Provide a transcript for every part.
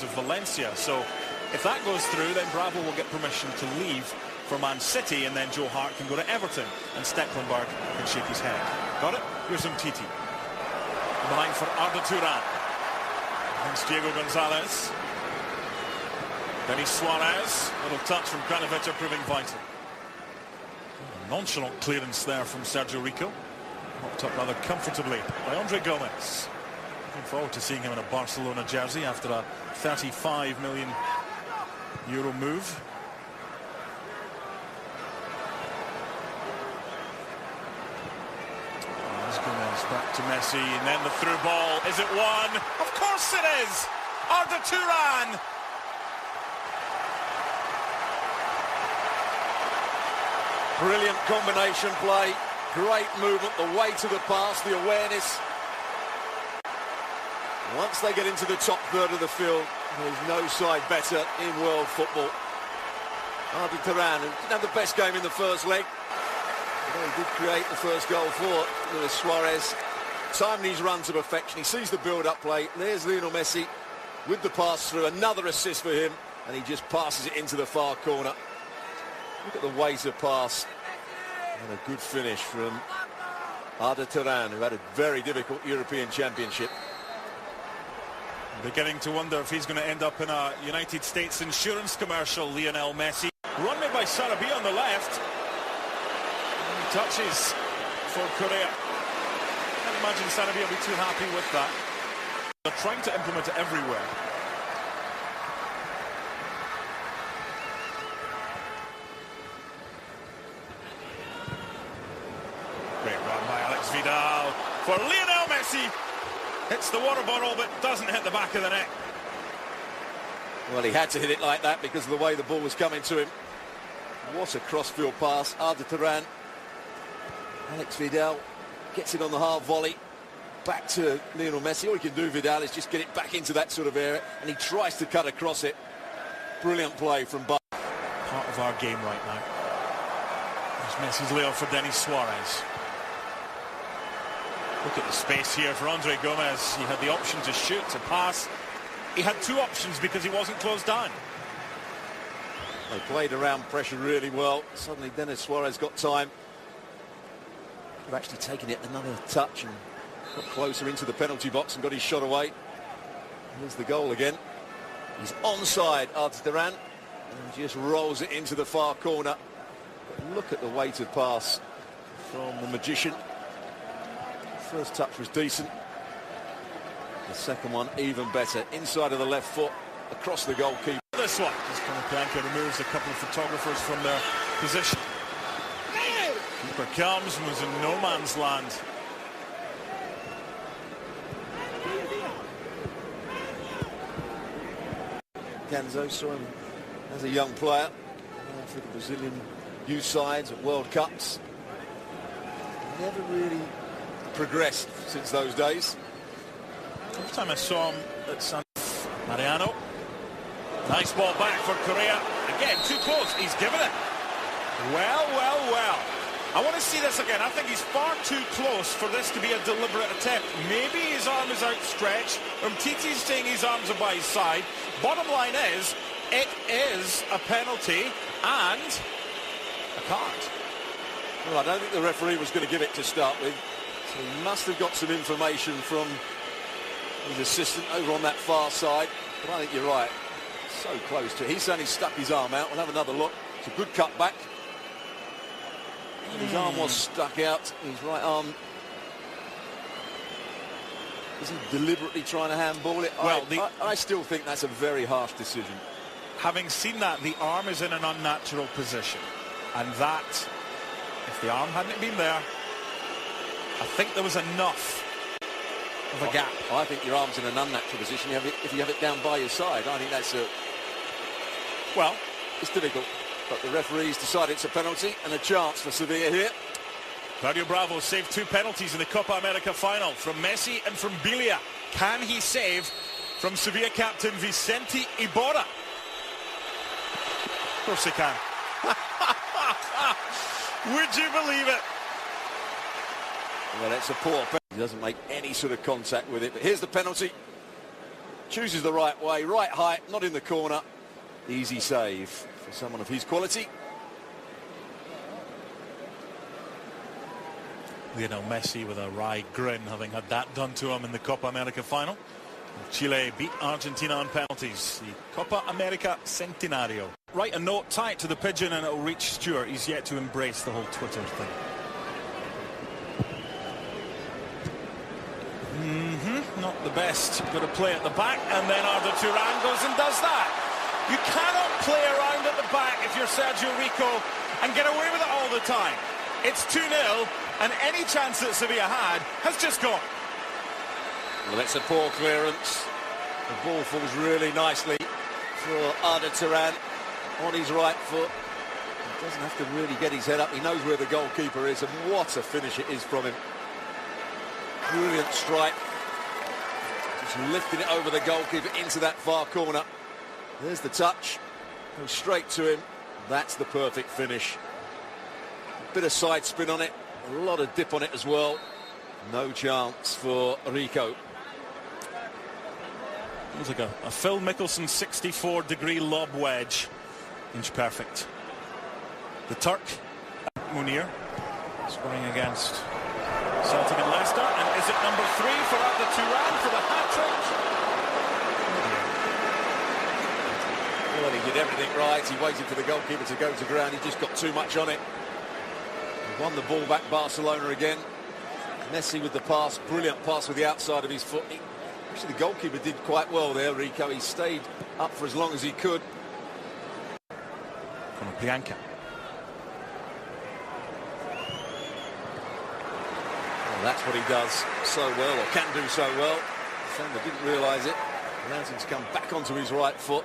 of Valencia. So if that goes through, then Bravo will get permission to leave for Man City, and then Joe Hart can go to Everton and Stecklenburg can shake his head. Got it? Here's Umtiti. The line for ARDA TURAN. Against Diego Gonzalez. Denis Suarez. Little touch from Kranovic proving vital. Nonchalant clearance there from Sergio Rico. Hooked up rather comfortably by Andre Gomez. Looking forward to seeing him in a Barcelona jersey after a €35 million move. Gomez back to Messi, and then the through ball. Is it one? Of course it is! ARDA TURAN! Brilliant combination play, great movement, the way to the pass, the awareness. Once they get into the top third of the field, there's no side better in world football. ARDA TURAN didn't have the best game in the first leg. He did create the first goal for Luis Suarez. Timed his run to perfection. He sees the build-up play. There's Lionel Messi with the pass through. Another assist for him, and he just passes it into the far corner. Look at the way to pass. And a good finish from ARDA TURAN, who had a very difficult European Championship. Beginning to wonder if he's going to end up in a United States insurance commercial, Lionel Messi. Run made by Sarabia on the left. Touches for Korea. I can't imagine Sarabia will be too happy with that. They're trying to implement it everywhere. Great run by Alex Vidal for Lionel Messi. Hits the water bottle but doesn't hit the back of the net. Well, he had to hit it like that because of the way the ball was coming to him. What a cross-field pass. ARDA TURAN. Alex Vidal gets it on the hard volley. Back to Lionel Messi. All he can do, Vidal, is just get it back into that sort of area, and he tries to cut across it. Brilliant play from Part of our game right now. There's Messi's layoff for Denis Suarez. Look at the space here for Andre Gomez. He had the option to shoot, to pass. He had two options because he wasn't closed down. They played around pressure really well. Suddenly Denis Suarez got time. They've actually taken it another touch and got closer into the penalty box and got his shot away. Here's the goal again. He's onside, ARDA TURAN, and just rolls it into the far corner. But look at the weight of pass from the magician. First touch was decent. The second one even better. Inside of the left foot, across the goalkeeper. This one, just Blanca removes a couple of photographers from their position. Keeper comes and was in no man's land. Ganzo saw him as a young player for the Brazilian youth sides at World Cups. Never really progressed since those days. First time I saw him at San Mariano. Nice ball back for Korea. Again, too close. He's given it. Well, well, well. I want to see this again. I think he's far too close for this to be a deliberate attempt. Maybe his arm is outstretched. Umtiti's saying his arms are by his side. Bottom line is, it is a penalty and a card. Well, I don't think the referee was going to give it to start with. So he must have got some information from his assistant over on that far side. But I think you're right. So close to it. He's only stuck his arm out. We'll have another look. It's a good cut back. His arm was stuck out, his right arm. Is he deliberately trying to handball it? Well, I still think that's a very harsh decision. Having seen that, the arm is in an unnatural position. And that, if the arm hadn't been there, I think there was enough of a gap. I think your arm's in an unnatural position if you have it down by your side. I think that's well, it's difficult. But the referees decided it's a penalty and a chance for Sevilla here. Claudio Bravo saved two penalties in the Copa America final from Messi and from Bilia. Can he save from Sevilla captain Vicente Iborra? Of course he can. Would you believe it? Well, it's a poor penalty. He doesn't make any sort of contact with it. But here's the penalty. chooses the right way, right height, not in the corner. Easy save for someone of his quality. Lionel Messi with a wry grin, having had that done to him in the Copa America final. Chile beat Argentina on penalties. The Copa America Centenario. Write a note, tie it to the pigeon, and it'll reach Stuart. He's yet to embrace the whole Twitter thing. Not the best. Got to play at the back, and then ARDA TURAN goes and does that. You cannot play around at the back if you're Sergio Rico and get away with it all the time. It's 2-0, and any chance that Sevilla had has just gone. Well, it's a poor clearance. The ball falls really nicely for ARDA TURAN on his right foot. He doesn't have to really get his head up. He knows where the goalkeeper is, and what a finish it is from him. Brilliant strike. Just lifting it over the goalkeeper into that far corner. There's the touch. Goes straight to him. That's the perfect finish. A bit of side spin on it. A lot of dip on it as well. No chance for Rico. It was like a Phil Mickelson 64-degree lob wedge. Inch perfect. The Turk, Munir, scoring against Celtic and Leicester. And is it number 3 for ARDA TURAN for the hat-trick? Well, he did everything right. He waited for the goalkeeper to go to ground. He just got too much on it. He won the ball back, Barcelona again. Messi with the pass. Brilliant pass with the outside of his foot. Actually, the goalkeeper did quite well there, Rico. He stayed up for as long as he could. Bianca. Well, that's what he does so well, or can do so well. Defender didn't realise it. Allows him to come back onto his right foot.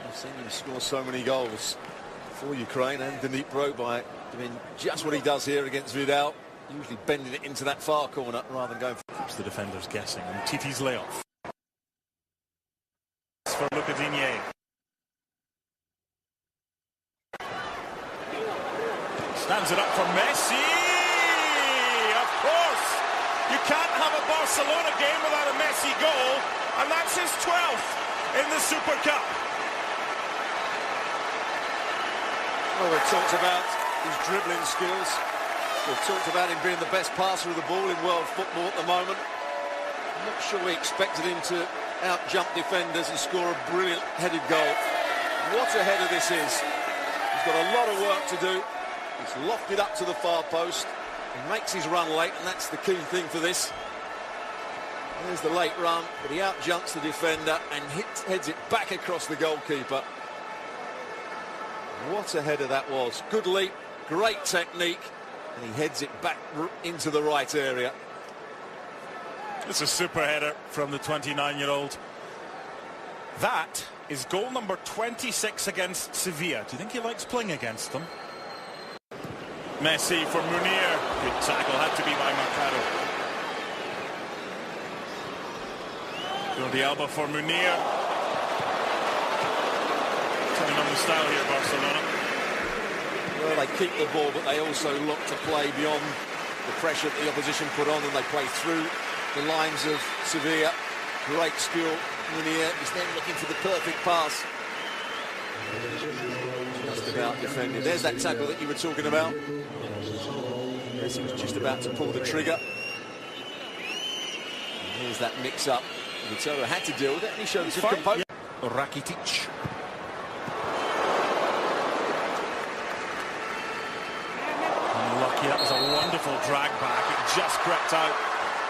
I've seen him score so many goals for Ukraine and Dnipro by doing just what he does here against Vidal. Usually bending it into that far corner rather than going for... Keeps the defenders guessing. And Titi's layoff. For Luca Digne. Stands it up for Messi. Of course. You can't have a Barcelona game without a Messi goal. And that's his 12th in the Super Cup. Well, we've talked about his dribbling skills. We've talked about him being the best passer of the ball in world football at the moment. I'm not sure we expected him to out-jump defenders and score a brilliant headed goal. What a header this is. He's got a lot of work to do. He's lofted up to the far post. He makes his run late, and that's the key thing for this. There's the late run, but he out-jumps the defender and heads it back across the goalkeeper. What a header that was. Good leap, great technique. And he heads it back into the right area. It's a super header from the 29-year-old. That is goal number 26 against Sevilla. Do you think he likes playing against them? Messi for Munir. Good tackle, had to be by Mercado. Jordi Alba for Munir. Turning on the style here, Barcelona. Well, they keep the ball, but they also look to play beyond the pressure that the opposition put on, and they play through the lines of Sevilla. Great skill. Munir is then looking for the perfect pass. Just about defending. There's that tackle that you were talking about. Yes, he was just about to pull the trigger. And here's that mix-up. Vitolo had to deal with it, and he showed some composure. Rakitic. That was a wonderful drag back. It just crept out,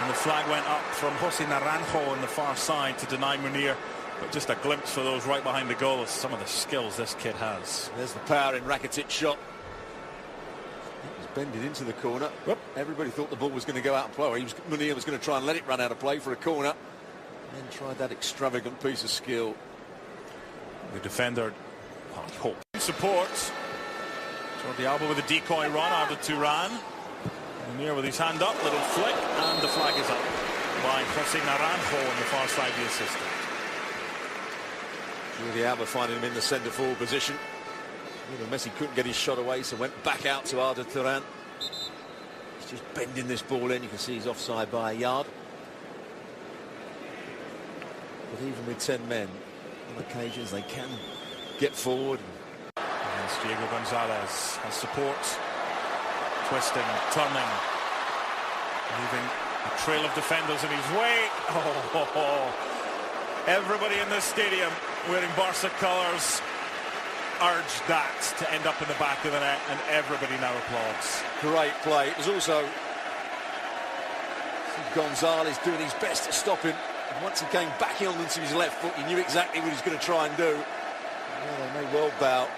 and the flag went up from Jose Naranjo on the far side to deny Munir. But just a glimpse for those right behind the goal of some of the skills this kid has. There's the power in Rakitic's shot. It was bended into the corner. Whoop. Everybody thought the ball was going to go out and play. Munir was going to try and let it run out of play for a corner. And then tried that extravagant piece of skill. The defender, hope. Support. Jordi Alba with a decoy run, ARDA TURAN. Munir with his hand up, little flick, and the flag is up by Jose Naranjo on the far side, the assistant. Jordi Alba finding him in the centre forward position. Messi couldn't get his shot away, so went back out to ARDA TURAN. He's just bending this ball in. You can see he's offside by a yard. But even with 10 men, on occasions they can get forward. And Diego Gonzalez has support, twisting, turning, leaving a trail of defenders in his way. Everybody in this stadium wearing Barca colours urged that to end up in the back of the net, and everybody now applauds. Great play. It was also Gonzalez doing his best to stop him. And once he came back on into his left foot, he knew exactly what he was going to try and do. Well, they may well bow.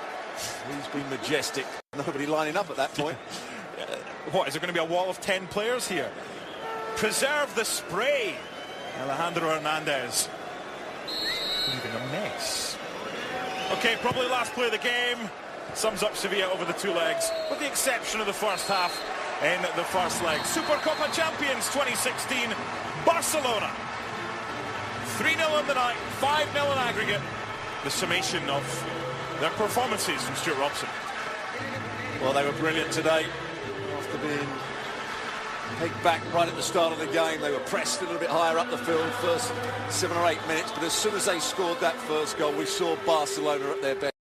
He's been majestic. Nobody lining up at that point. What, is there going to be a wall of 10 players here? Preserve the spray. Alejandro Hernandez leaving a mess. Okay, probably last play of the game. Sums up Sevilla over the two legs, with the exception of the first half in the first leg. Super Cupa champions 2016, Barcelona. 3-0 in the night, 5-0 in aggregate. The summation of their performances from Stuart Robson. Well, they were brilliant today. After being pegged back right at the start of the game, they were pressed a little bit higher up the field first 7 or 8 minutes, but as soon as they scored that first goal, we saw Barcelona at their best.